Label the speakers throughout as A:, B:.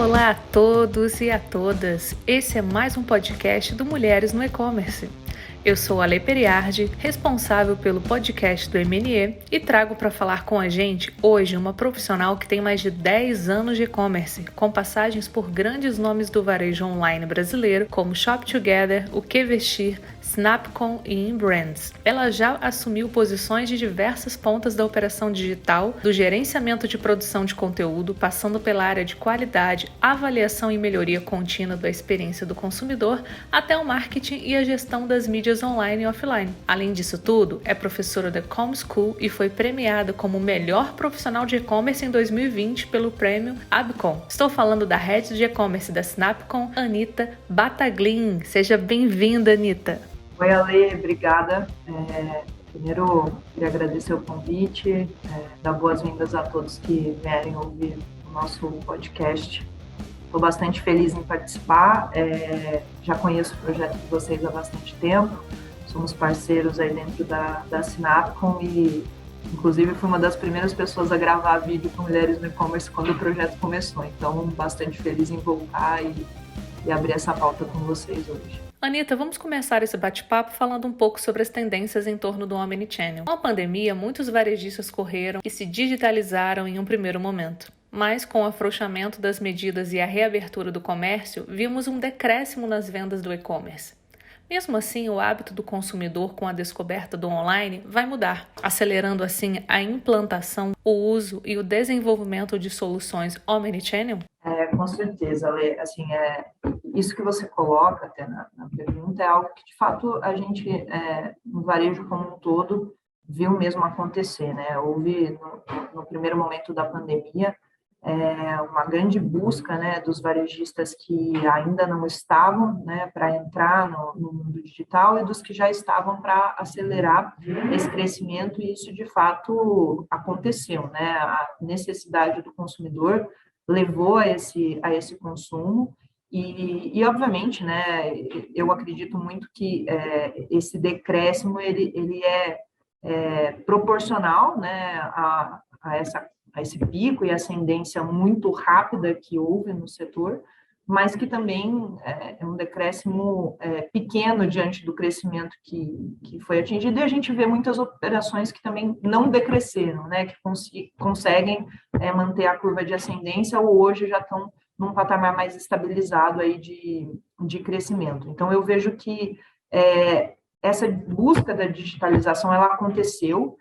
A: Olá a todos e a todas! Esse é mais um podcast do Mulheres no E-Commerce. Eu sou a Ale Periardi, responsável pelo podcast do MNE e trago para falar com a gente hoje uma profissional que tem mais de 10 anos de e-commerce, com passagens por grandes nomes do varejo online brasileiro como Shop Together, O Que Vestir, Snapcom e InBrands. Ela já assumiu posições de diversas pontas da operação digital, do gerenciamento de produção de conteúdo, passando pela área de qualidade, avaliação e melhoria contínua da experiência do consumidor, até o marketing e a gestão das mídias online e offline. Além disso tudo, é professora da Com School e foi premiada como melhor profissional de e-commerce em 2020 pelo prêmio Abcom. Estou falando da Head de E-Commerce da Snapcom, Anita Bataglin. Seja bem-vinda, Anita.
B: Oi, Ale, obrigada. Primeiro, queria agradecer o convite, dar boas-vindas a todos que vierem ouvir o nosso podcast. Estou bastante feliz em participar, já conheço o projeto de vocês há bastante tempo, somos parceiros aí dentro da Snapcom e, inclusive, fui uma das primeiras pessoas a gravar vídeo com mulheres no e-commerce quando o projeto começou, então, bastante feliz em voltar e abrir essa pauta com vocês hoje.
A: Anita, vamos começar esse bate-papo falando um pouco sobre as tendências em torno do Omnichannel. Com a pandemia, muitos varejistas correram e se digitalizaram em um primeiro momento. Mas, com o afrouxamento das medidas e a reabertura do comércio, vimos um decréscimo nas vendas do e-commerce. Mesmo assim, o hábito do consumidor com a descoberta do online vai mudar, acelerando assim a implantação, o uso e o desenvolvimento de soluções Omnichannel?
B: Com certeza, Lê. Assim, isso que você coloca até na pergunta é algo que, de fato, a gente, no varejo como um todo, viu mesmo acontecer, né? Houve, no primeiro momento da pandemia, uma grande busca, né, dos varejistas que ainda não estavam, né, para entrar no mundo digital e dos que já estavam para acelerar esse crescimento, e isso de fato aconteceu, né? A necessidade do consumidor levou a esse consumo e obviamente, né, eu acredito muito que esse decréscimo ele é proporcional, né, a esse pico e ascendência muito rápida que houve no setor, mas que também é um decréscimo pequeno diante do crescimento que foi atingido, e a gente vê muitas operações que também não decresceram, né, que conseguem manter a curva de ascendência ou hoje já estão num patamar mais estabilizado aí de crescimento. Então, eu vejo que essa busca da digitalização, ela aconteceu,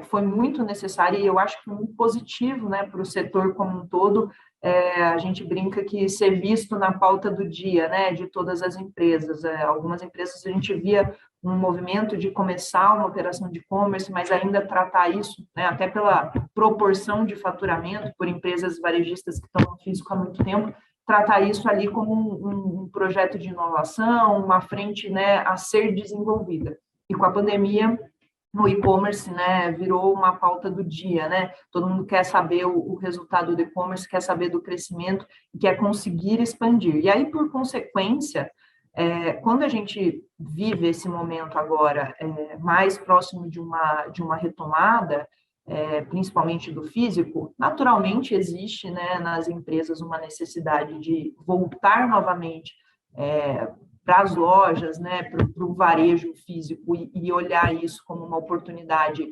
B: foi muito necessária e eu acho que muito positivo, né, para o setor como um todo. A gente brinca que ser visto na pauta do dia, né, de todas as empresas. Algumas empresas a gente via um movimento de começar uma operação de e-commerce, mas ainda tratar isso, né, até pela proporção de faturamento por empresas varejistas que estão no físico há muito tempo, tratar isso ali como um projeto de inovação, uma frente, né, a ser desenvolvida. E com a pandemia, no e-commerce, né, virou uma pauta do dia, né? Todo mundo quer saber o resultado do e-commerce, quer saber do crescimento e quer conseguir expandir. E aí, por consequência, quando a gente vive esse momento agora mais próximo de uma retomada, principalmente do físico, naturalmente existe, né, nas empresas uma necessidade de voltar novamente para as lojas, né, para o varejo físico e olhar isso como uma oportunidade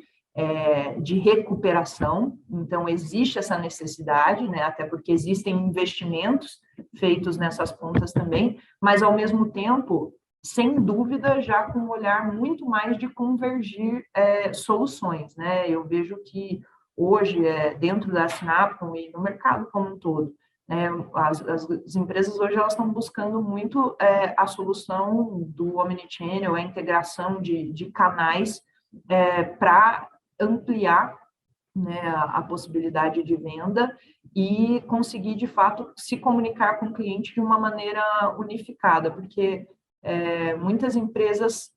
B: de recuperação. Então, existe essa necessidade, né, até porque existem investimentos feitos nessas pontas também, mas, ao mesmo tempo, sem dúvida, já com um olhar muito mais de convergir soluções, né? Eu vejo que hoje, dentro da Snapcom e no mercado como um todo, as empresas hoje elas estão buscando muito a solução do Omnichannel, a integração de canais para ampliar, né, a possibilidade de venda e conseguir, de fato, se comunicar com o cliente de uma maneira unificada, porque muitas empresas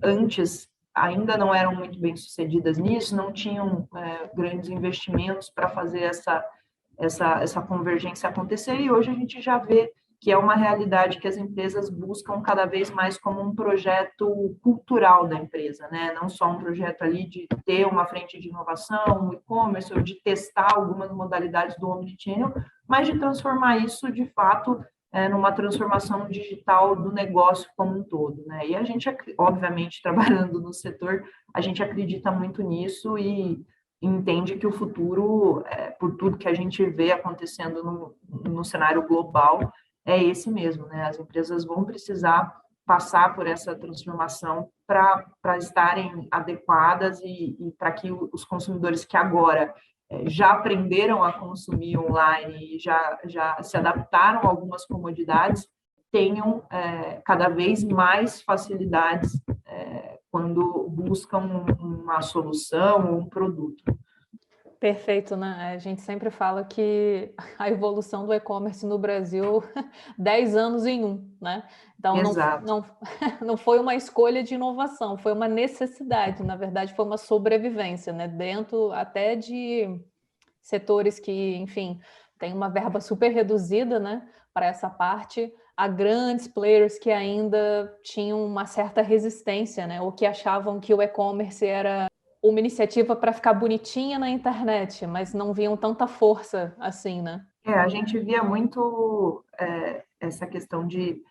B: antes ainda não eram muito bem sucedidas nisso, não tinham grandes investimentos para fazer essa convergência acontecer, e hoje a gente já vê que é uma realidade que as empresas buscam cada vez mais como um projeto cultural da empresa, né? Não só um projeto ali de ter uma frente de inovação, um e-commerce, ou de testar algumas modalidades do Omnichannel, mas de transformar isso, de fato, numa transformação digital do negócio como um todo, né? E a gente, obviamente, trabalhando no setor, a gente acredita muito nisso e entende que o futuro, por tudo que a gente vê acontecendo no cenário global, é esse mesmo, né? As empresas vão precisar passar por essa transformação para estarem adequadas e para que os consumidores que agora já aprenderam a consumir online e já se adaptaram a algumas comodidades, tenham cada vez mais facilidades quando buscam uma solução ou um produto.
A: Perfeito, né? A gente sempre fala que a evolução do e-commerce no Brasil, 10 anos em um, né? Então,
B: Exato.
A: não foi uma escolha de inovação, foi uma necessidade, na verdade, foi uma sobrevivência, né? Dentro até de setores que, enfim, tem uma verba super reduzida, né? Para essa parte, há grandes players que ainda tinham uma certa resistência, né? Ou que achavam que o e-commerce era uma iniciativa para ficar bonitinha na internet, mas não viam tanta força assim, né?
B: A gente via muito essa questão de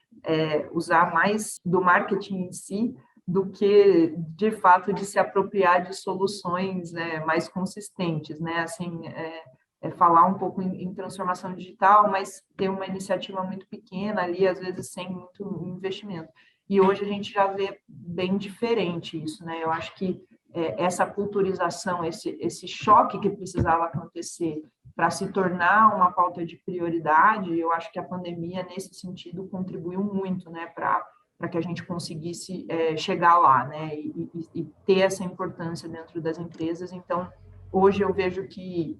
B: usar mais do marketing em si do que, de fato, de se apropriar de soluções, né, mais consistentes, né? Assim, falar um pouco em transformação digital, mas ter uma iniciativa muito pequena ali, às vezes sem muito investimento. E hoje a gente já vê bem diferente isso, né? Eu acho que essa culturização, esse choque que precisava acontecer para se tornar uma pauta de prioridade, eu acho que a pandemia, nesse sentido, contribuiu muito, né, para que a gente conseguisse chegar lá, né, e ter essa importância dentro das empresas. Então, hoje eu vejo que,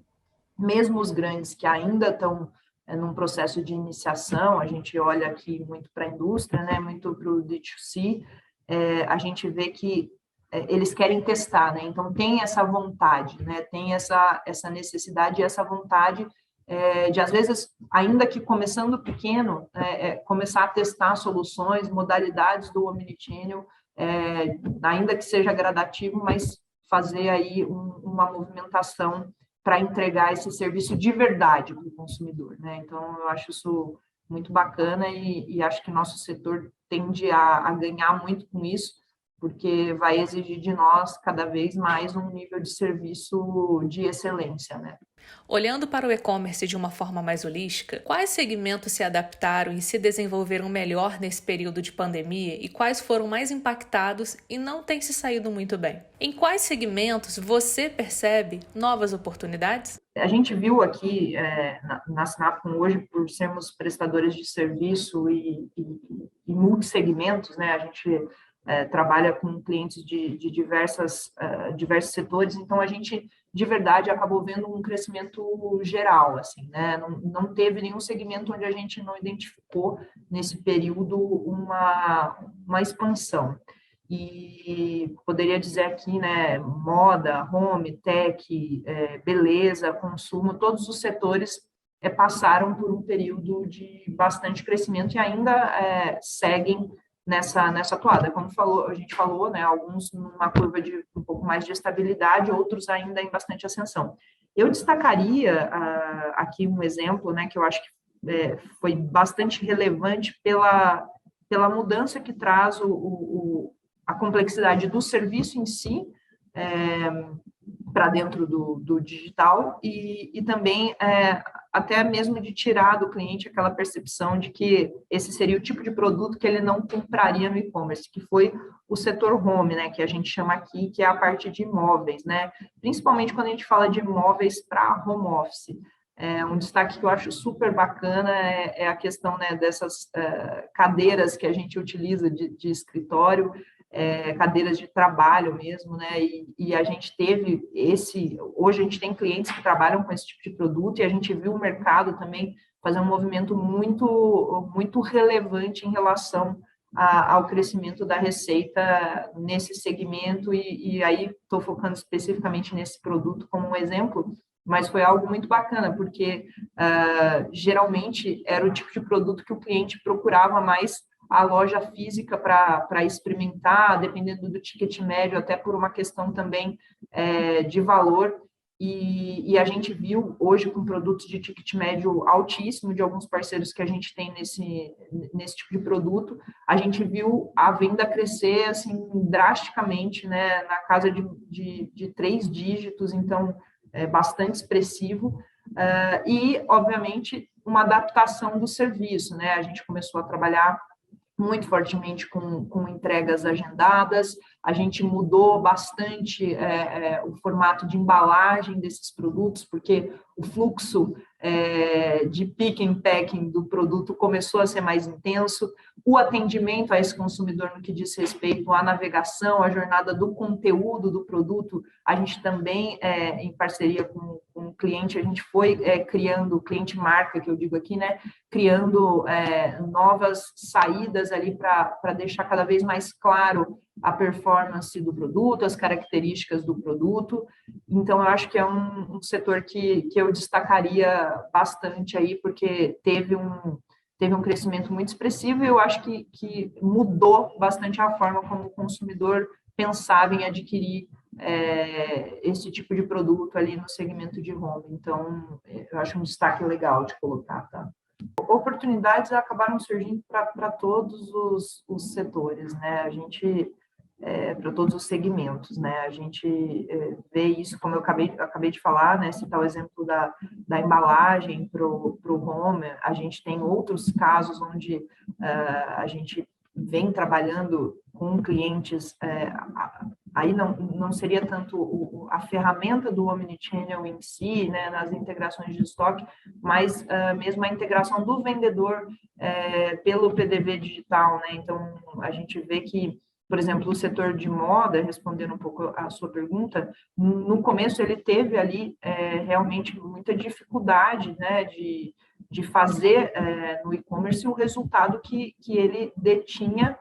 B: mesmo os grandes que ainda estão num processo de iniciação, a gente olha aqui muito para a indústria, né, muito para o D2C, a gente vê que eles querem testar, né? Então tem essa vontade, né? Tem essa necessidade e essa vontade de, às vezes, ainda que começando pequeno, começar a testar soluções, modalidades do omnichannel, ainda que seja gradativo, mas fazer aí uma movimentação para entregar esse serviço de verdade para o consumidor, né? Então eu acho isso muito bacana e acho que nosso setor tende a ganhar muito com isso, porque vai exigir de nós cada vez mais um nível de serviço de excelência, né?
A: Olhando para o e-commerce de uma forma mais holística, quais segmentos se adaptaram e se desenvolveram melhor nesse período de pandemia e quais foram mais impactados e não têm se saído muito bem? Em quais segmentos você percebe novas oportunidades?
B: A gente viu aqui na Sinapcom hoje, por sermos prestadores de serviço e multissegmentos, né? A gente trabalha com clientes de diversos setores, então a gente, de verdade, acabou vendo um crescimento geral, assim, né? Não teve nenhum segmento onde a gente não identificou, nesse período, uma expansão. E poderia dizer aqui, né, moda, home, tech, beleza, consumo, todos os setores passaram por um período de bastante crescimento e ainda seguem nessa toada. Como a gente falou, né, alguns numa curva de um pouco mais de estabilidade, outros ainda em bastante ascensão. Eu destacaria aqui um exemplo, né, que eu acho que foi bastante relevante pela mudança que traz a complexidade do serviço em si para dentro do digital e também até mesmo de tirar do cliente aquela percepção de que esse seria o tipo de produto que ele não compraria no e-commerce, que foi o setor home, né, que a gente chama aqui, que é a parte de imóveis, né, principalmente quando a gente fala de imóveis para home office. Um destaque que eu acho super bacana é a questão, né, dessas cadeiras que a gente utiliza de escritório, cadeiras de trabalho mesmo, né? E a gente teve hoje a gente tem clientes que trabalham com esse tipo de produto e a gente viu o mercado também fazer um movimento muito, muito relevante em relação ao crescimento da receita nesse segmento e aí estou focando especificamente nesse produto como um exemplo, mas foi algo muito bacana, porque geralmente era o tipo de produto que o cliente procurava mais a loja física para experimentar, dependendo do ticket médio, até por uma questão também de valor. e a gente viu hoje com produtos de ticket médio altíssimo de alguns parceiros que a gente tem nesse tipo de produto, a gente viu a venda crescer assim drasticamente, né, na casa de 3 dígitos, então é bastante expressivo. E, obviamente, uma adaptação do serviço, né? A gente começou a trabalhar muito fortemente com entregas agendadas, a gente mudou bastante o formato de embalagem desses produtos, porque o fluxo de pick and packing do produto começou a ser mais intenso, o atendimento a esse consumidor no que diz respeito à navegação, à jornada do conteúdo do produto, a gente também, em parceria com o cliente, a gente foi criando, cliente marca, que eu digo aqui, né, criando novas saídas ali para deixar cada vez mais claro a performance do produto, as características do produto. Então, eu acho que é um setor que eu destacaria bastante aí, porque teve um crescimento muito expressivo e eu acho que mudou bastante a forma como o consumidor pensava em adquirir esse tipo de produto ali no segmento de home. Então, eu acho um destaque legal de colocar, tá? Oportunidades acabaram surgindo para todos os setores, né? A gente para todos os segmentos, né? A gente vê isso, como eu acabei de falar, né? Citar o exemplo da embalagem para o home, a gente tem outros casos onde a gente vem trabalhando com clientes, aí não seria tanto a ferramenta do Omnichannel em si, né, nas integrações de estoque, mas mesmo a integração do vendedor pelo PDV digital, né? Então, a gente vê que, por exemplo, o setor de moda, respondendo um pouco a sua pergunta, no começo ele teve ali realmente muita dificuldade, né, de fazer no e-commerce o resultado que ele detinha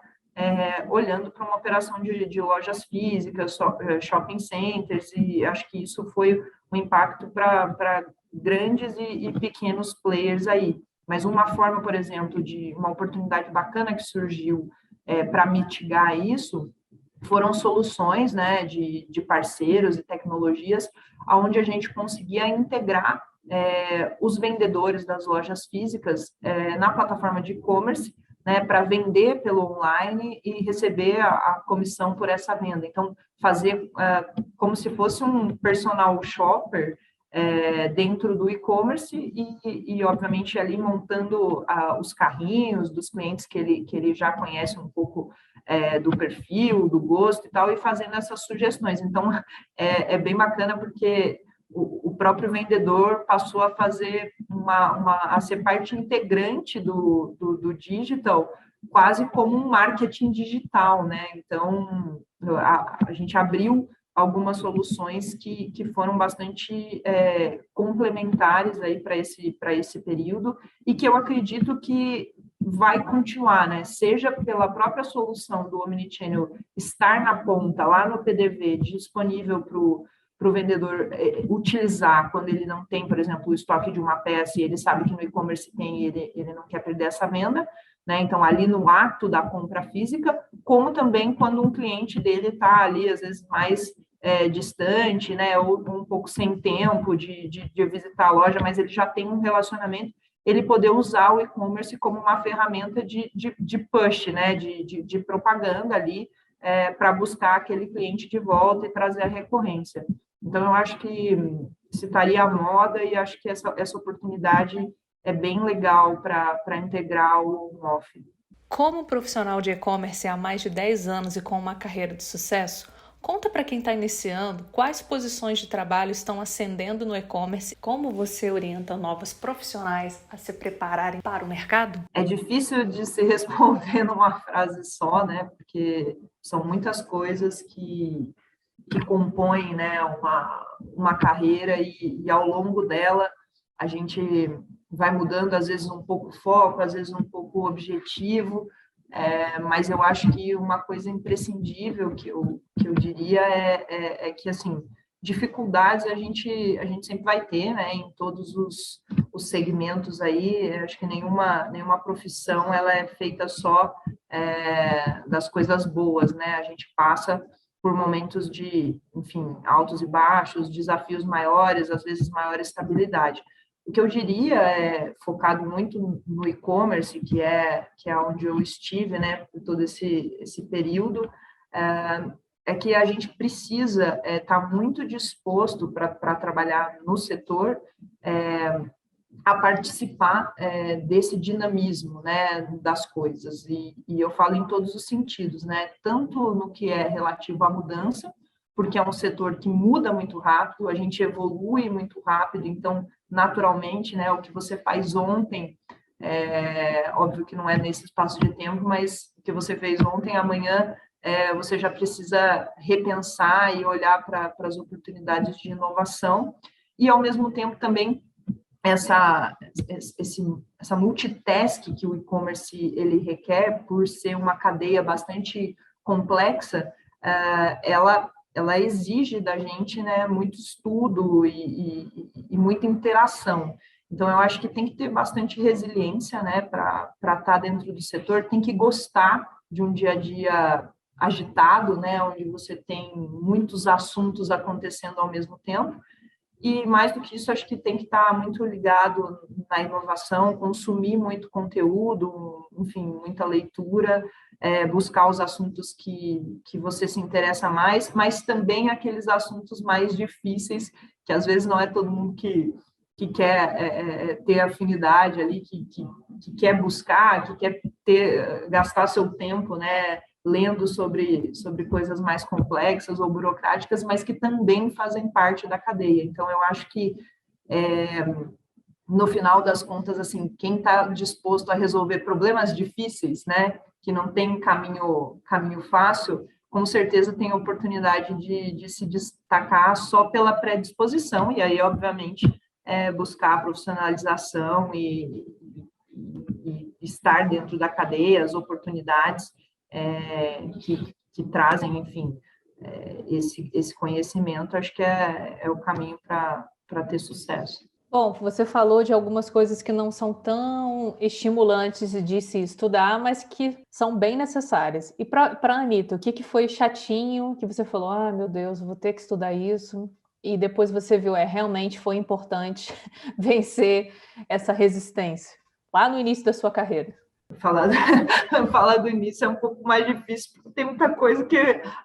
B: olhando para uma operação de lojas físicas, shopping centers, e acho que isso foi um impacto para grandes e pequenos players aí. Mas uma forma, por exemplo, de uma oportunidade bacana que surgiu para mitigar isso foram soluções, né, de parceiros e tecnologias, onde a gente conseguia integrar os vendedores das lojas físicas na plataforma de e-commerce, né, para vender pelo online e receber a comissão por essa venda. Então, fazer como se fosse um personal shopper dentro do e-commerce e, obviamente, ali montando os carrinhos dos clientes que ele já conhece um pouco do perfil, do gosto e tal, e fazendo essas sugestões. Então, é bem bacana porque o próprio vendedor passou a fazer a ser parte integrante do digital, quase como um marketing digital, né? Então, a gente abriu algumas soluções que foram bastante complementares aí para esse período e que eu acredito que vai continuar, né? Seja pela própria solução do Omnichannel estar na ponta, lá no PDV, disponível para o vendedor utilizar quando ele não tem, por exemplo, o estoque de uma peça e ele sabe que no e-commerce tem e ele não quer perder essa venda, né? Então, ali no ato da compra física, como também quando um cliente dele está ali, às vezes, mais distante, né? Ou um pouco sem tempo de visitar a loja, mas ele já tem um relacionamento, ele poder usar o e-commerce como uma ferramenta de push, né? De propaganda ali, para buscar aquele cliente de volta e trazer a recorrência. Então, eu acho que citaria a moda e acho que essa oportunidade é bem legal para integrar o off.
A: Como profissional de e-commerce há mais de 10 anos e com uma carreira de sucesso, conta para quem está iniciando quais posições de trabalho estão ascendendo no e-commerce, como você orienta novos profissionais a se prepararem para o mercado?
B: É difícil de se responder numa frase só, né? Porque são muitas coisas que compõem, né, uma carreira e ao longo dela a gente vai mudando, às vezes um pouco o foco, às vezes um pouco o objetivo, mas eu acho que uma coisa imprescindível que eu diria é que, assim, dificuldades a gente sempre vai ter, né, em todos os segmentos aí. Eu acho que nenhuma profissão ela é feita só das coisas boas, né? A gente passa por momentos de, enfim, altos e baixos, desafios maiores, às vezes maior estabilidade. O que eu diria é focado muito no e-commerce, que é onde eu estive, né, por todo esse período, é que a gente precisa estar muito disposto para trabalhar no setor, a participar desse dinamismo, né, das coisas, e eu falo em todos os sentidos, né, tanto no que é relativo à mudança, porque é um setor que muda muito rápido, a gente evolui muito rápido, então, naturalmente, né, o que você faz ontem, óbvio que não é nesse espaço de tempo, mas o que você fez ontem, amanhã, você já precisa repensar e olhar para as oportunidades de inovação, e, ao mesmo tempo, também essa multitask que o e-commerce ele requer, por ser uma cadeia bastante complexa, ela exige da gente, né, muito estudo e muita interação. Então, eu acho que tem que ter bastante resiliência, né, para estar dentro do setor, tem que gostar de um dia a dia agitado, né, onde você tem muitos assuntos acontecendo ao mesmo tempo. E, mais do que isso, acho que tem que estar muito ligado na inovação, consumir muito conteúdo, enfim, muita leitura, buscar os assuntos que você se interessa mais, mas também aqueles assuntos mais difíceis, que às vezes não é todo mundo que quer ter afinidade ali, que quer buscar, que quer gastar seu tempo, né, lendo sobre coisas mais complexas ou burocráticas, mas que também fazem parte da cadeia. Então, eu acho que, no final das contas, assim, quem está disposto a resolver problemas difíceis, né, que não tem caminho fácil, com certeza tem a oportunidade de se destacar só pela predisposição, e aí, obviamente, buscar a profissionalização e estar dentro da cadeia, as oportunidades que trazem, enfim, esse conhecimento, acho que é o caminho para ter sucesso.
A: Bom, você falou de algumas coisas que não são tão estimulantes de se estudar, mas que são bem necessárias. E para a Anitta, o que foi chatinho, que você falou, ah, meu Deus, vou ter que estudar isso, e depois você viu, realmente foi importante vencer essa resistência, lá no início da sua carreira?
B: Falar do início é um pouco mais difícil, porque tem muita coisa que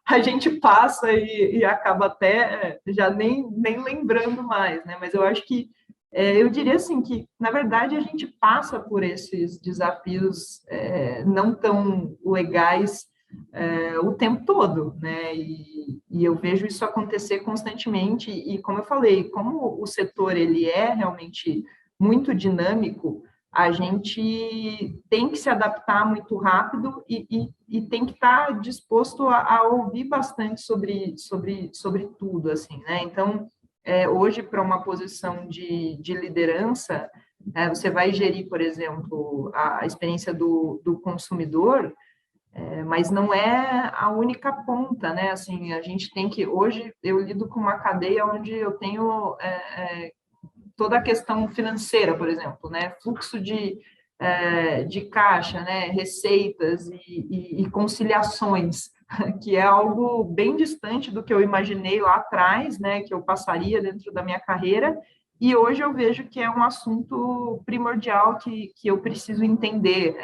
B: a gente passa e acaba até já nem lembrando mais, né? Mas eu acho que, eu diria assim, que, na verdade, a gente passa por esses desafios não tão legais o tempo todo, né? E eu vejo isso acontecer constantemente, e como eu falei, como o setor ele é realmente muito dinâmico, a gente tem que se adaptar muito rápido e tem que estar disposto a ouvir bastante sobre tudo, assim, né? Então, hoje, para uma posição de liderança, você vai gerir, por exemplo, a experiência do consumidor, mas não é a única ponta, né? Assim, a gente tem que... Hoje, eu lido com uma cadeia onde eu tenho... toda a questão financeira, por exemplo, né? Fluxo de caixa, né? Receitas e conciliações, que é algo bem distante do que eu imaginei lá atrás, né? Que eu passaria dentro da minha carreira, e hoje eu vejo que é um assunto primordial que eu preciso entender.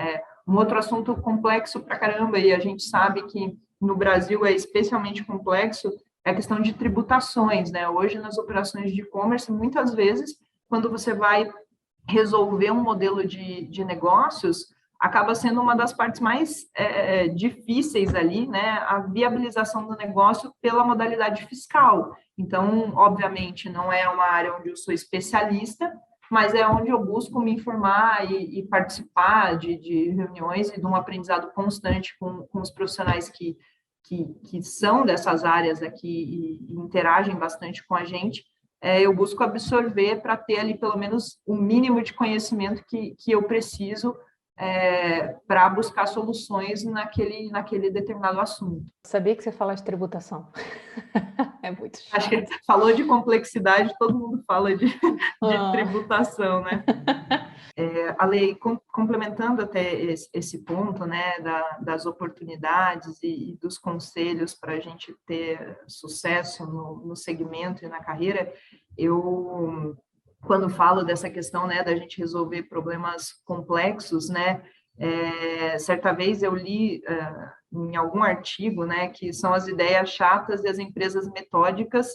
B: Um outro assunto complexo pra caramba, e a gente sabe que no Brasil é especialmente complexo, é a questão de tributações, né? Hoje, nas operações de e-commerce, muitas vezes, quando você vai resolver um modelo de negócios, acaba sendo uma das partes mais difíceis ali, né? A viabilização do negócio pela modalidade fiscal. Então, obviamente, não é uma área onde eu sou especialista, mas é onde eu busco me informar e participar de reuniões e de um aprendizado constante com os profissionais que são dessas áreas aqui e interagem bastante com a gente, eu busco absorver para ter ali pelo menos o mínimo de conhecimento que eu preciso para buscar soluções naquele determinado assunto.
A: Sabia que você fala de tributação. É muito chato.
B: Acho que falou de complexidade, todo mundo fala de tributação, né? Ale, complementando até esse ponto, né, das oportunidades e dos conselhos para a gente ter sucesso no segmento e na carreira, eu, quando falo dessa questão, né, da gente resolver problemas complexos, né, certa vez eu li em algum artigo, né, que são as ideias chatas e as empresas metódicas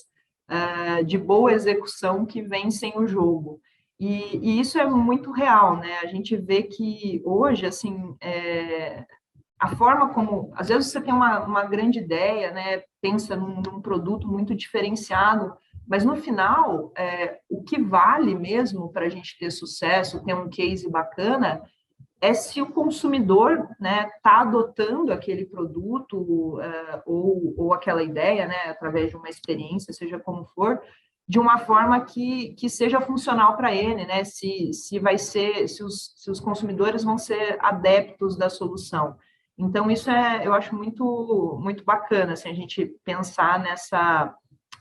B: de boa execução que vencem o jogo. E isso é muito real, né? A gente vê que hoje, assim, a forma como... Às vezes você tem uma grande ideia, né? Pensa num produto muito diferenciado, mas no final, o que vale mesmo para a gente ter sucesso, ter um case bacana, é se o consumidor está adotando aquele produto ou aquela ideia, né, através de uma experiência, seja como for, de uma forma que seja funcional para ele, né? Se vai ser, se os consumidores vão ser adeptos da solução. Então, isso eu acho muito bacana, assim, a gente pensar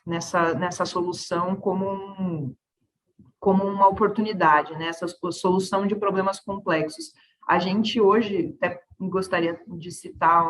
B: nessa solução como uma oportunidade, né? Essa solução de problemas complexos. A gente hoje, até gostaria de citar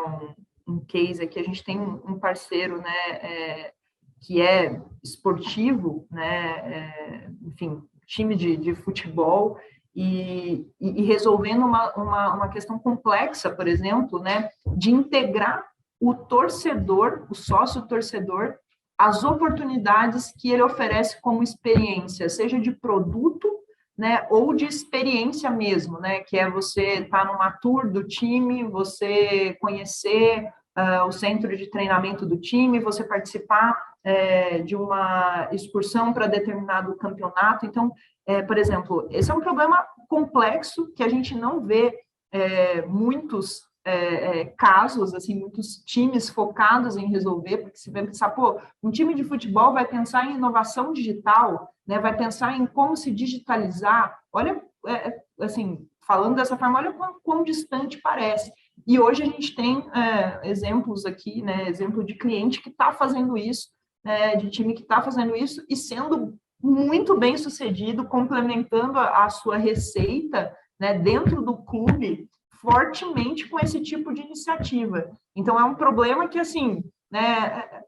B: um case aqui, a gente tem um parceiro, né, que é esportivo, né, enfim, time de futebol, e resolvendo uma questão complexa, por exemplo, né, de integrar o torcedor, o sócio-torcedor, as oportunidades que ele oferece como experiência, seja de produto, né, ou de experiência mesmo, né, que é você estar numa tour do time, você conhecer o centro de treinamento do time, você participar de uma excursão para determinado campeonato. Então, por exemplo, esse é um problema complexo que a gente não vê muitos casos, assim, muitos times focados em resolver, porque você vai pensar, pô, um time de futebol vai pensar em inovação digital, né, vai pensar em como se digitalizar, olha, assim, falando dessa forma, olha quão distante parece. E hoje a gente tem exemplos aqui, né, exemplo de cliente que está fazendo isso, de time que está fazendo isso e sendo muito bem sucedido, complementando a sua receita, né, dentro do clube, fortemente com esse tipo de iniciativa. Então, é um problema que, assim, né,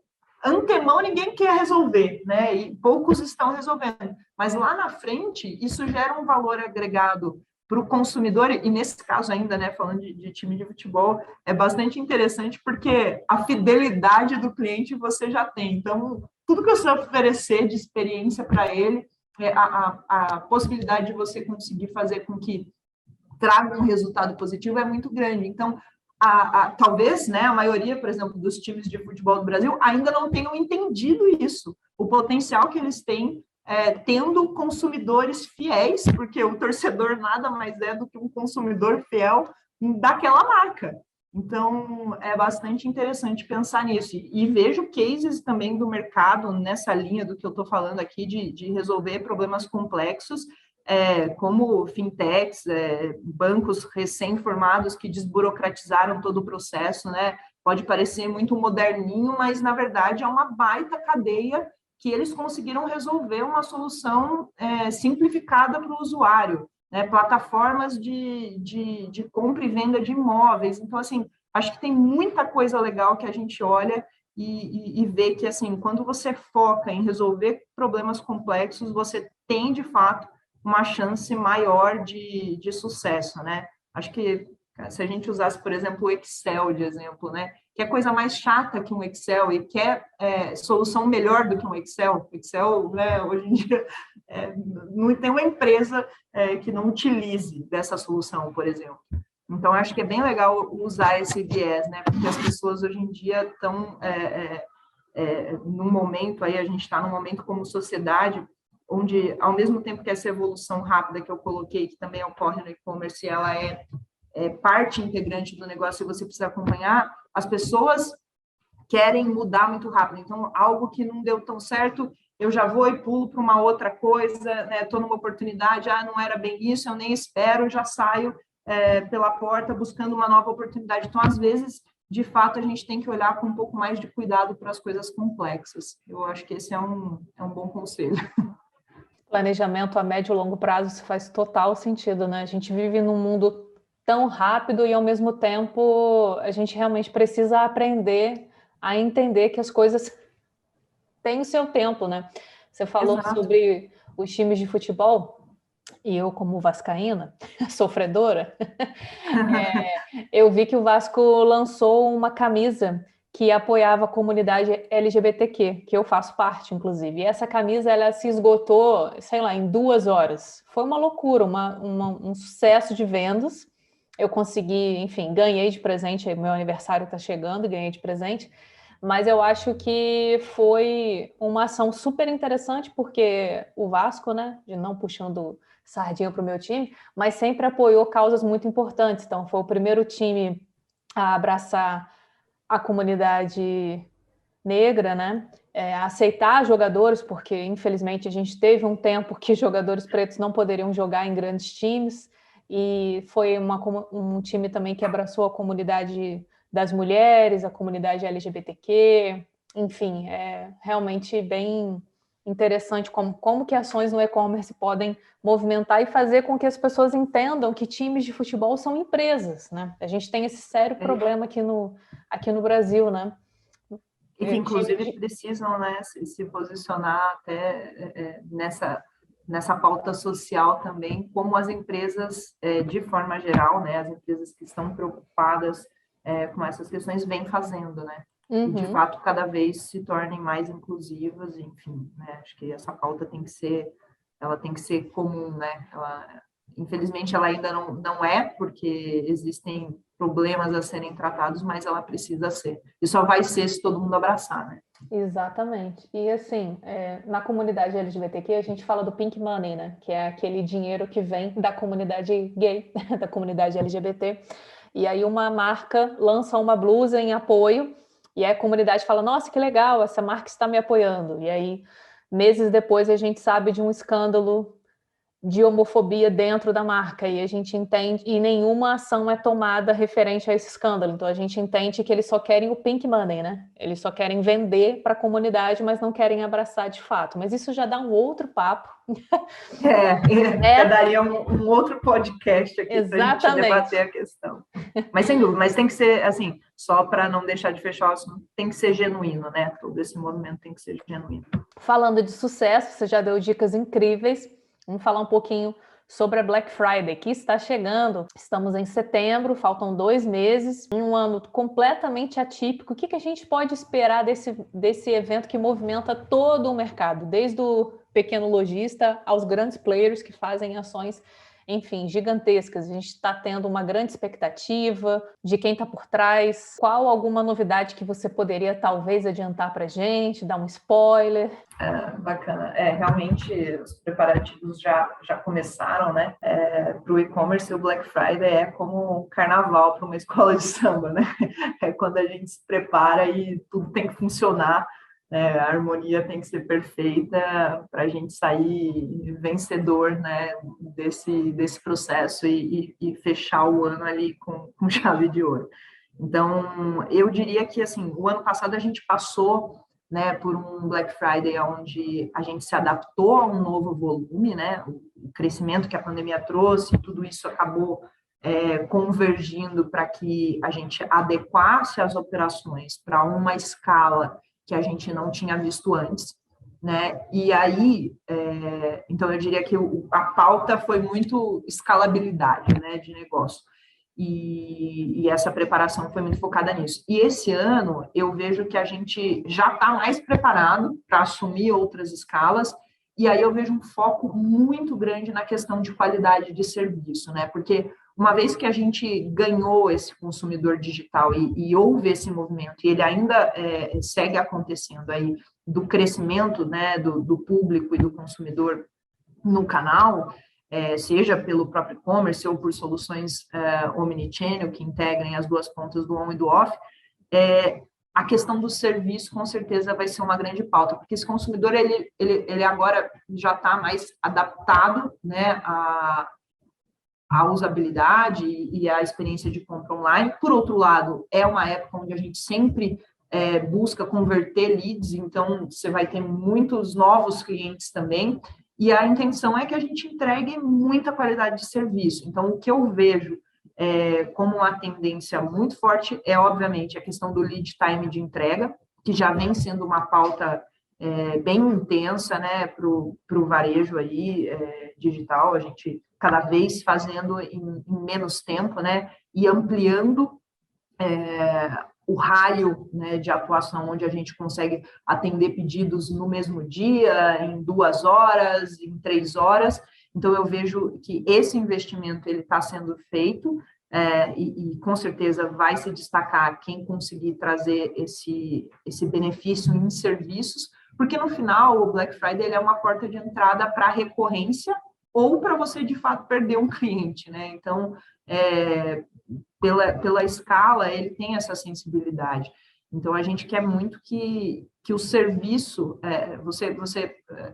B: antemão ninguém quer resolver, né, e poucos estão resolvendo. Mas lá na frente, isso gera um valor agregado para o consumidor, e nesse caso ainda, né, falando de time de futebol, é bastante interessante porque a fidelidade do cliente você já tem. Então, tudo que você oferecer de experiência para ele, a possibilidade de você conseguir fazer com que traga um resultado positivo é muito grande. Então, talvez, né, a maioria, por exemplo, dos times de futebol do Brasil ainda não tenham entendido isso, o potencial que eles têm tendo consumidores fiéis, porque o torcedor nada mais é do que um consumidor fiel daquela marca. Então, é bastante interessante pensar nisso. E vejo cases também do mercado nessa linha do que eu estou falando aqui, de resolver problemas complexos, como fintechs, bancos recém-formados que desburocratizaram todo o processo, né? Pode parecer muito moderninho, mas, na verdade, é uma baita cadeia que eles conseguiram resolver uma solução simplificada para o usuário, né? Plataformas de compra e venda de imóveis. Então, assim, acho que tem muita coisa legal que a gente olha e vê que, assim, quando você foca em resolver problemas complexos, você tem, de fato, uma chance maior de sucesso, né? Acho que se a gente usasse, por exemplo, o Excel de exemplo, né? Que é coisa mais chata que um Excel e quer solução melhor do que um Excel. Excel, né, hoje em dia, não tem uma empresa que não utilize dessa solução, por exemplo. Então, acho que é bem legal usar esse viés, né? Porque as pessoas hoje em dia estão num momento, aí a gente está num momento como sociedade, onde, ao mesmo tempo que essa evolução rápida que eu coloquei, que também ocorre no e-commerce, ela é parte integrante do negócio e você precisa acompanhar, as pessoas querem mudar muito rápido. Então, algo que não deu tão certo, eu já vou e pulo para uma outra coisa, né? Estou numa oportunidade, não era bem isso, eu nem espero, já saio pela porta buscando uma nova oportunidade. Então, às vezes, de fato, a gente tem que olhar com um pouco mais de cuidado para as coisas complexas. Eu acho que esse é um bom conselho.
A: planejamento a médio e longo prazo, isso faz total sentido, né? A gente vive num mundo tão rápido e, ao mesmo tempo, a gente realmente precisa aprender a entender que as coisas têm o seu tempo, né? Você falou
B: Exato.
A: sobre os times de futebol, e eu, como vascaína, sofredora, eu vi que o Vasco lançou uma camisa que apoiava a comunidade LGBTQ, que eu faço parte, inclusive. E essa camisa, ela se esgotou, sei lá, em 2 horas. Foi uma loucura, um sucesso de vendas. Eu consegui, enfim, ganhei de presente, meu aniversário está chegando, ganhei de presente. Mas eu acho que foi uma ação super interessante, porque o Vasco, né, de não puxando sardinha para o meu time, mas sempre apoiou causas muito importantes. Então, foi o primeiro time a abraçar a comunidade negra, né? A aceitar jogadores, porque infelizmente a gente teve um tempo que jogadores pretos não poderiam jogar em grandes times, e foi um time também que abraçou a comunidade das mulheres, a comunidade LGBTQ, enfim, é realmente bem interessante como que ações no e-commerce podem movimentar e fazer com que as pessoas entendam que times de futebol são empresas, né? A gente tem esse sério problema aqui no Brasil, né?
B: E que, inclusive, precisam, né, se posicionar até nessa pauta social também, como as empresas, de forma geral, né, as empresas que estão preocupadas com essas questões, vêm fazendo, né? E, de fato, cada vez se tornem mais inclusivas, enfim, né? Acho que essa pauta ela tem que ser comum, né? Infelizmente, ela ainda não é, porque existem problemas a serem tratados, mas ela precisa ser. E só vai ser se todo mundo abraçar, né?
A: Exatamente. E assim, na comunidade LGBTQ, a gente fala do pink money, né? Que é aquele dinheiro que vem da comunidade gay, da comunidade LGBT. E aí uma marca lança uma blusa em apoio, e aí a comunidade fala, nossa, que legal, essa marca está me apoiando. E aí, meses depois, a gente sabe de um escândalo de homofobia dentro da marca, e a gente entende, e nenhuma ação é tomada referente a esse escândalo. Então a gente entende que eles só querem o pink money, né? Eles só querem vender para a comunidade, mas não querem abraçar de fato. Mas isso já dá um outro papo.
B: Daria um outro podcast aqui para a gente debater a questão. Mas sem dúvida, mas tem que ser, assim, só para não deixar de fechar o assunto, tem que ser genuíno, né? Todo esse movimento tem que ser genuíno.
A: Falando de sucesso, você já deu dicas incríveis. Vamos falar um pouquinho sobre a Black Friday, que está chegando. Estamos em setembro, faltam 2 meses, um ano completamente atípico. O que a gente pode esperar desse evento que movimenta todo o mercado, desde o pequeno lojista aos grandes players que fazem ações, enfim, gigantescas? A gente está tendo uma grande expectativa de quem está por trás. Qual alguma novidade que você poderia talvez adiantar para a gente, dar um spoiler?
B: Bacana. Realmente os preparativos já começaram, né? Para o e-commerce, o Black Friday é como um carnaval para uma escola de samba, né? É quando a gente se prepara e tudo tem que funcionar, né? A harmonia tem que ser perfeita para a gente sair vencedor, né? Desse processo e fechar o ano ali com chave de ouro. Então, eu diria que, assim, o ano passado a gente passou, né, por um Black Friday onde a gente se adaptou a um novo volume, né, o crescimento que a pandemia trouxe, tudo isso acabou convergindo para que a gente adequasse as operações para uma escala que a gente não tinha visto antes, né, e aí, então eu diria que a pauta foi muito escalabilidade, né, de negócio. E essa preparação foi muito focada nisso. E esse ano eu vejo que a gente já está mais preparado para assumir outras escalas, e aí eu vejo um foco muito grande na questão de qualidade de serviço, né? Porque uma vez que a gente ganhou esse consumidor digital e houve esse movimento, e ele ainda segue acontecendo aí, do crescimento, né, do público e do consumidor no canal, seja pelo próprio e-commerce ou por soluções omnichannel que integrem as duas pontas do on e do off, a questão do serviço com certeza vai ser uma grande pauta, porque esse consumidor ele agora já está mais adaptado, né, à usabilidade e à experiência de compra online. Por outro lado, é uma época onde a gente sempre busca converter leads, então você vai ter muitos novos clientes também. e a intenção é que a gente entregue muita qualidade de serviço. Então, o que eu vejo como uma tendência muito forte é, obviamente, a questão do lead time de entrega, que já vem sendo uma pauta bem intensa, né, para o varejo aí, digital, a gente cada vez fazendo em menos tempo, né, e ampliando o raio, né, de atuação, onde a gente consegue atender pedidos no mesmo dia, em 2 horas, em 3 horas. Então, eu vejo que esse investimento ele está sendo feito e com certeza vai se destacar quem conseguir trazer esse benefício em serviços, porque no final o Black Friday ele é uma porta de entrada para recorrência ou para você de fato perder um cliente, né? Então, pela escala, ele tem essa sensibilidade. Então, a gente quer muito que o serviço,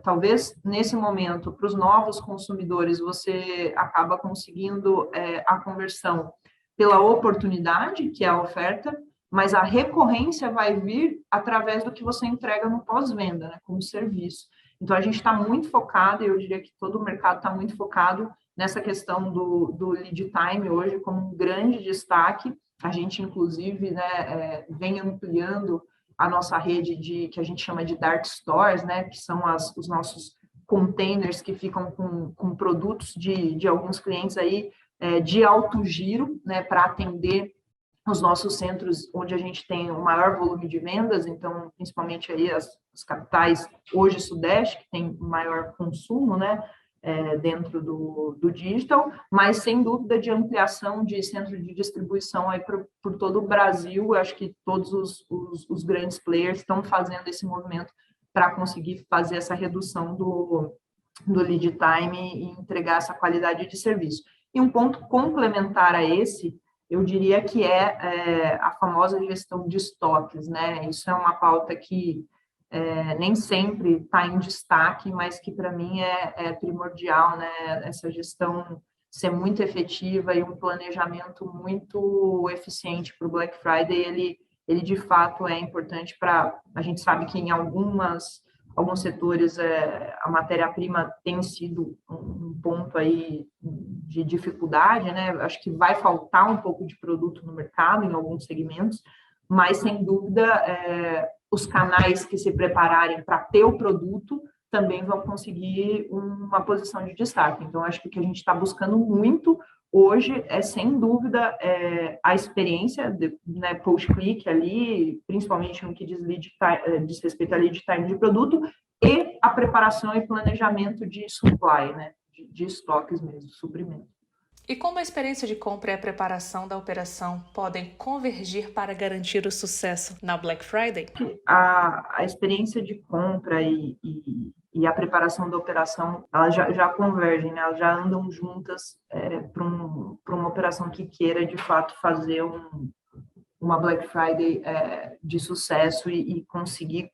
B: talvez nesse momento, para os novos consumidores, você acaba conseguindo a conversão pela oportunidade, que é a oferta, mas a recorrência vai vir através do que você entrega no pós-venda, né, como serviço. Então, a gente está muito focado, e eu diria que todo o mercado está muito focado nessa questão do lead time hoje como um grande destaque. A gente, inclusive, né, vem ampliando a nossa rede que a gente chama de dark stores, né, que são os nossos containers que ficam com produtos de alguns clientes aí de alto giro, né, para atender os nossos centros onde a gente tem o maior volume de vendas, então, principalmente aí as capitais, hoje Sudeste, que tem maior consumo, né, dentro do digital, mas sem dúvida de ampliação de centros de distribuição aí por todo o Brasil. Eu acho que todos os grandes players estão fazendo esse movimento para conseguir fazer essa redução do lead time e entregar essa qualidade de serviço. E um ponto complementar a esse, eu diria que é a famosa gestão de estoques, né? Isso é uma pauta que nem sempre está em destaque, mas que para mim é primordial, né? Essa gestão ser muito efetiva e um planejamento muito eficiente para o Black Friday, ele de fato é importante para... A gente sabe que em alguns setores a matéria-prima tem sido um ponto aí de dificuldade, né? Acho que vai faltar um pouco de produto no mercado em alguns segmentos, mas sem dúvida os canais que se prepararem para ter o produto também vão conseguir uma posição de destaque. Então, acho que o que a gente está buscando muito hoje sem dúvida, a experiência né, post-click ali, principalmente no que diz respeito a lead time de produto, e a preparação e planejamento de supply, né, de estoques mesmo, suprimento.
A: E como a experiência de compra e a preparação da operação podem convergir para garantir o sucesso na Black Friday?
B: A experiência de compra e a preparação da operação, elas já convergem, né? Elas já andam juntas para uma operação que queira, de fato, fazer uma Black Friday de sucesso e conseguir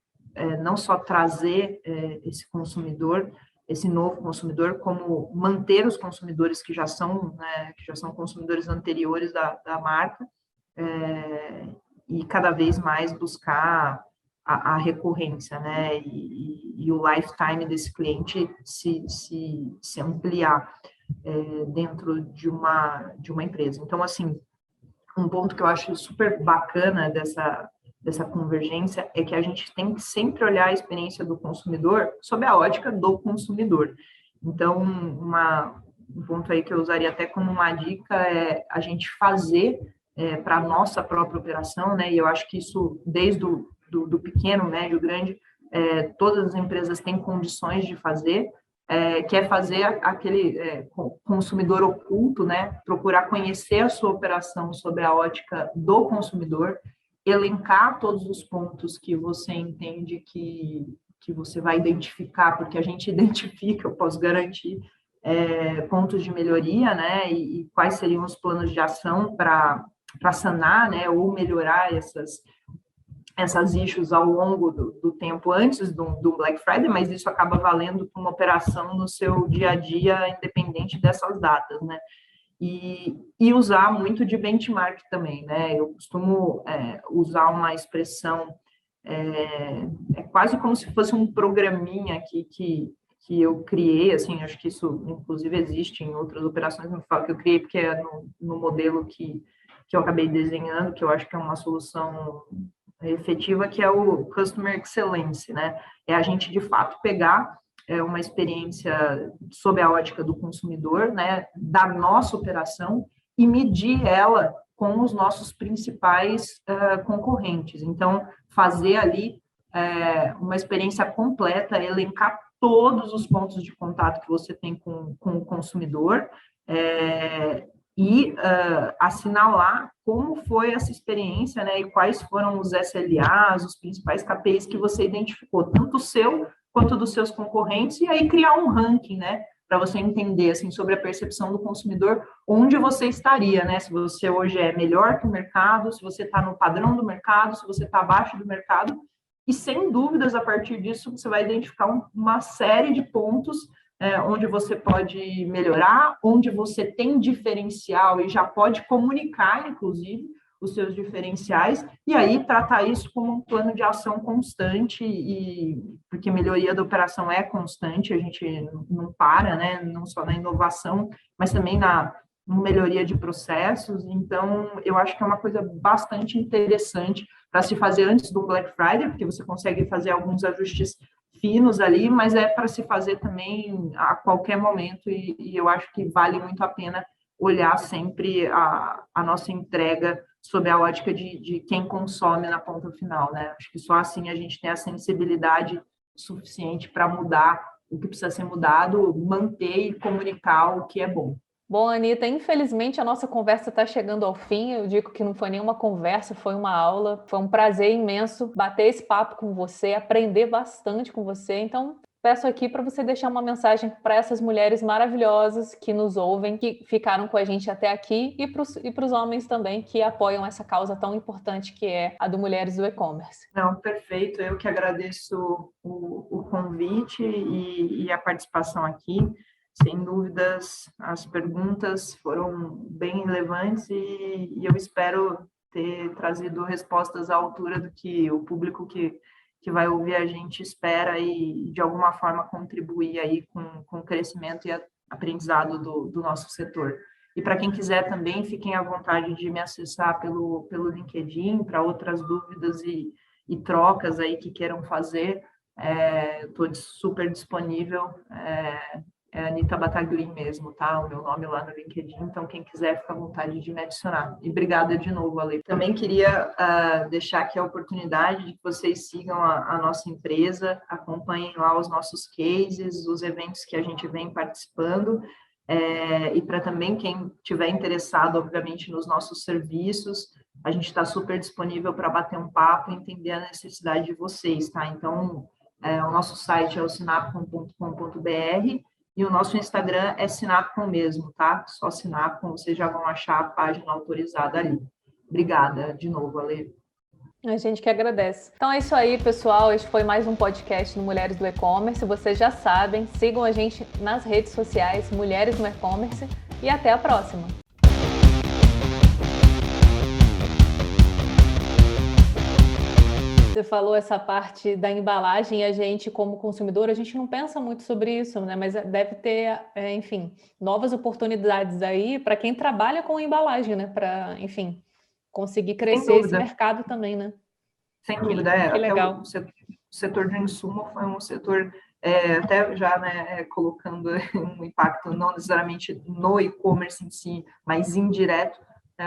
B: não só trazer esse novo consumidor, como manter os consumidores que já são consumidores anteriores da marca, e cada vez mais buscar a recorrência, né, e o lifetime desse cliente se ampliar dentro de uma empresa. Então, assim, um ponto que eu acho super bacana dessa convergência é que a gente tem que sempre olhar a experiência do consumidor sob a ótica do consumidor. Então, um ponto aí que eu usaria até como uma dica é a gente fazer para a nossa própria operação, né? E eu acho que isso, desde do pequeno, médio, grande, todas as empresas têm condições de fazer, que é fazer aquele consumidor oculto, né? Procurar conhecer a sua operação sob a ótica do consumidor, elencar todos os pontos que você entende que você vai identificar, porque a gente identifica, eu posso garantir, pontos de melhoria, né? E quais seriam os planos de ação para sanar, né? Ou melhorar essas issues ao longo do tempo antes do Black Friday, mas isso acaba valendo para uma operação no seu dia a dia, independente dessas datas, né? E usar muito de benchmark também, né? Eu costumo usar uma expressão, quase como se fosse um programinha aqui que eu criei, assim, acho que isso inclusive existe em outras operações, não falo que eu criei porque é no modelo que eu acabei desenhando, que eu acho que é uma solução efetiva, que é o Customer Excellence, né? É a gente, de fato, pegar uma experiência sob a ótica do consumidor, né, da nossa operação, e medir ela com os nossos principais concorrentes. Então, fazer ali uma experiência completa, elencar todos os pontos de contato que você tem com o consumidor, e assinalar como foi essa experiência, né, e quais foram os SLAs, os principais KPIs que você identificou, tanto o seu quanto dos seus concorrentes, e aí criar um ranking, né, para você entender, assim, sobre a percepção do consumidor, onde você estaria, né, se você hoje é melhor que o mercado, se você está no padrão do mercado, se você está abaixo do mercado, e sem dúvidas, a partir disso, você vai identificar uma série de pontos onde você pode melhorar, onde você tem diferencial e já pode comunicar, inclusive, os seus diferenciais, e aí tratar isso como um plano de ação constante, porque melhoria da operação é constante, a gente não para, né, não só na inovação, mas também na melhoria de processos. Então, eu acho que é uma coisa bastante interessante para se fazer antes do Black Friday, porque você consegue fazer alguns ajustes finos ali, mas é para se fazer também a qualquer momento, e eu acho que vale muito a pena olhar sempre a nossa entrega sob a ótica de quem consome na ponta final, né? Acho que só assim a gente tem a sensibilidade suficiente para mudar o que precisa ser mudado, manter e comunicar o que é bom.
A: Bom, Anita, infelizmente a nossa conversa está chegando ao fim. Eu digo que não foi nenhuma conversa, foi uma aula. Foi um prazer imenso bater esse papo com você, aprender bastante com você. Então, peço aqui para você deixar uma mensagem para essas mulheres maravilhosas que nos ouvem, que ficaram com a gente até aqui, e para os homens também que apoiam essa causa tão importante que é a do Mulheres do E-Commerce.
B: Não, perfeito. Eu que agradeço o convite e a participação aqui. Sem dúvidas, as perguntas foram bem relevantes e eu espero ter trazido respostas à altura do que o público que vai ouvir a gente espera e, de alguma forma, contribuir aí com o crescimento e aprendizado do nosso setor. E para quem quiser também, fiquem à vontade de me acessar pelo LinkedIn para outras dúvidas e trocas aí que queiram fazer. Estou super disponível. É Anita Bataglin mesmo, tá? O meu nome lá no LinkedIn, então quem quiser fica à vontade de me adicionar. E obrigada de novo, Ale. Também queria deixar aqui a oportunidade de que vocês sigam a nossa empresa, acompanhem lá os nossos cases, os eventos que a gente vem participando, e para também quem tiver interessado, obviamente, nos nossos serviços, a gente está super disponível para bater um papo e entender a necessidade de vocês, tá? Então, o nosso site é o sinapcom.com.br, e o nosso Instagram é Sinapcom mesmo, tá? Só Sinapcom, vocês já vão achar a página autorizada ali. Obrigada de novo, Ale.
A: A gente que agradece. Então é isso aí, pessoal. Este foi mais um podcast no Mulheres do E-Commerce. Vocês já sabem, sigam a gente nas redes sociais, Mulheres no E-Commerce, e até a próxima. Você falou essa parte da embalagem, e a gente, como consumidor, a gente não pensa muito sobre isso, né? Mas deve ter, enfim, novas oportunidades aí para quem trabalha com embalagem, né? Para, enfim, conseguir crescer esse mercado também, né?
B: Sem dúvida,
A: Que legal.
B: O setor de insumo foi um setor, até já, né, colocando um impacto não necessariamente no e-commerce em si, mas indireto.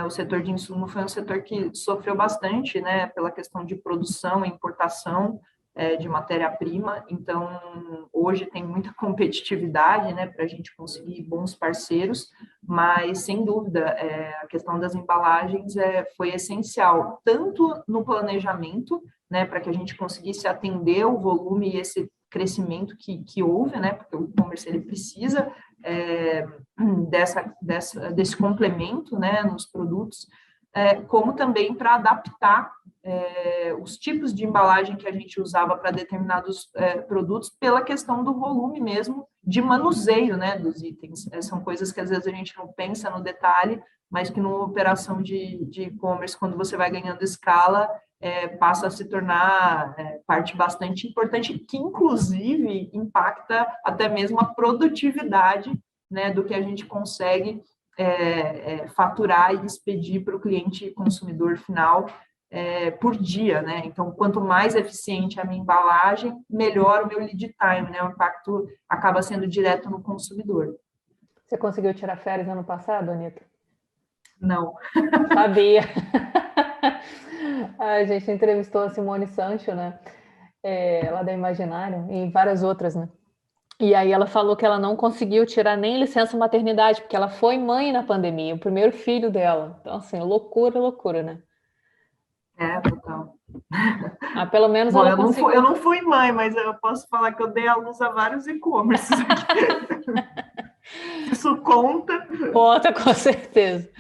B: O setor de insumo foi um setor que sofreu bastante, né, pela questão de produção e importação de matéria-prima. Então, hoje tem muita competitividade, né, para a gente conseguir bons parceiros, mas, sem dúvida, a questão das embalagens foi essencial, tanto no planejamento, né, para que a gente conseguisse atender o volume e esse crescimento que houve, né, porque o e-commerce ele precisa desse complemento, né, nos produtos, como também para adaptar os tipos de embalagem que a gente usava para determinados produtos pela questão do volume mesmo de manuseio, né, dos itens. São coisas que às vezes a gente não pensa no detalhe, mas que numa operação de e-commerce, quando você vai ganhando escala, passa a se tornar parte bastante importante, que inclusive impacta até mesmo a produtividade, né, do que a gente consegue faturar e expedir para o cliente consumidor final por dia, né? Então, quanto mais eficiente a minha embalagem, melhor o meu lead time, né? O impacto acaba sendo direto no consumidor.
C: Você conseguiu tirar férias ano passado, Anitta?
B: Não.
C: Sabia. A gente entrevistou a Simone Sancho, né? Lá da Imaginário, e várias outras, né? E aí ela falou que ela não conseguiu tirar nem licença maternidade, porque ela foi mãe na pandemia, o primeiro filho dela. Então, assim, loucura, né?
B: Total.
C: Pelo menos
B: Bom,
C: ela conseguiu.
B: Eu não fui mãe, mas eu posso falar que eu dei a luz a vários e-commerces aqui. Isso conta?
C: Conta, com certeza.